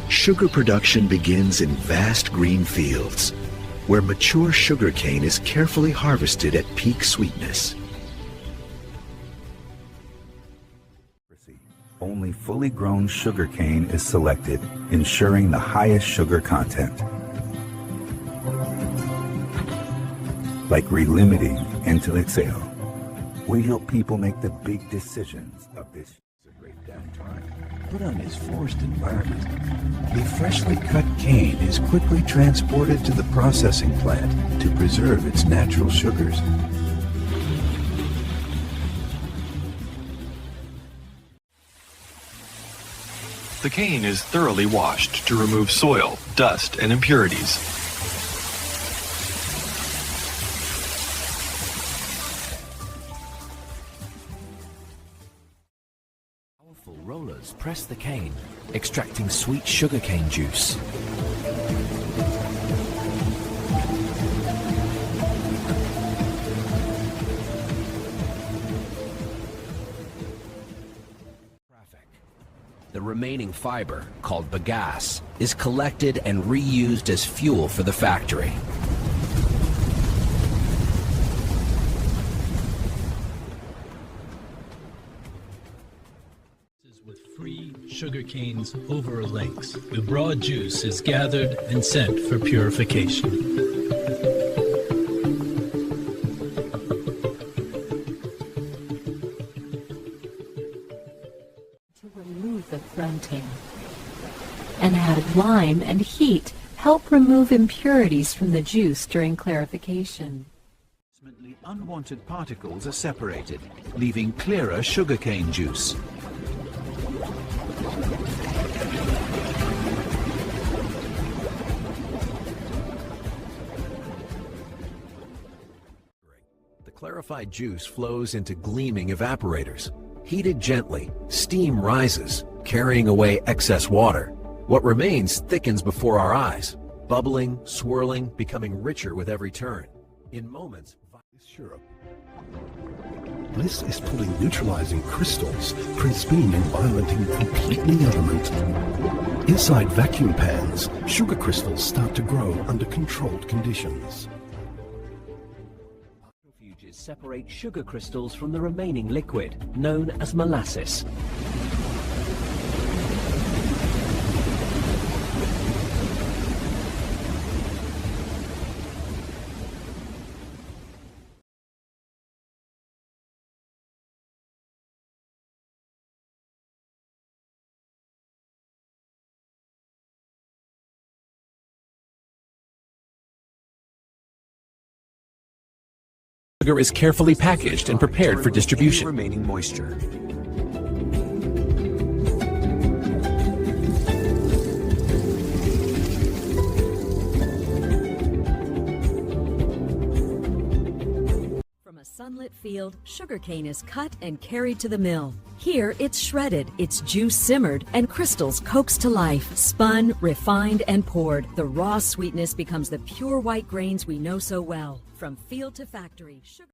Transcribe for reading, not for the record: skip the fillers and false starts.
Sugar production begins in vast green fields, where mature sugarcane is carefully harvested at peak sweetness. Only fully grown sugarcane is selected, ensuring the highest sugar content. Like relimiting and to exhale, we help people make the big decisions of this great downtime. Put on this forced environment, the freshly cut cane is quickly transported to the processing plant to preserve its natural sugars. The cane is thoroughly washed to remove soil, dust, and impurities. Powerful rollers press the cane, extracting sweet sugarcane juice. The remaining fiber, called bagasse, is collected and reused as fuel for the factory. With free sugarcanes over lakes, the broad juice is gathered and sent for purification. Remove the fronting, and add lime and heat help remove impurities from the juice during clarification. Unwanted particles are separated, leaving clearer sugarcane juice. The clarified juice flows into gleaming evaporators. Heated gently, steam rises, carrying away excess water. What remains thickens before our eyes, bubbling, swirling, becoming richer with every turn. In moments, syrup. This is pulling neutralizing crystals from spinning and violating completely element. Inside vacuum pans, sugar crystals start to grow under controlled conditions. Centrifuges separate sugar crystals from the remaining liquid, known as molasses. Sugar is carefully packaged and prepared for distribution. Remaining moisture. From a sunlit field, sugarcane is cut and carried to the mill. Here, it's shredded, its juice simmered, and crystals coaxed to life, spun, refined, and poured. The raw sweetness becomes the pure white grains we know so well. From field to factory, sugar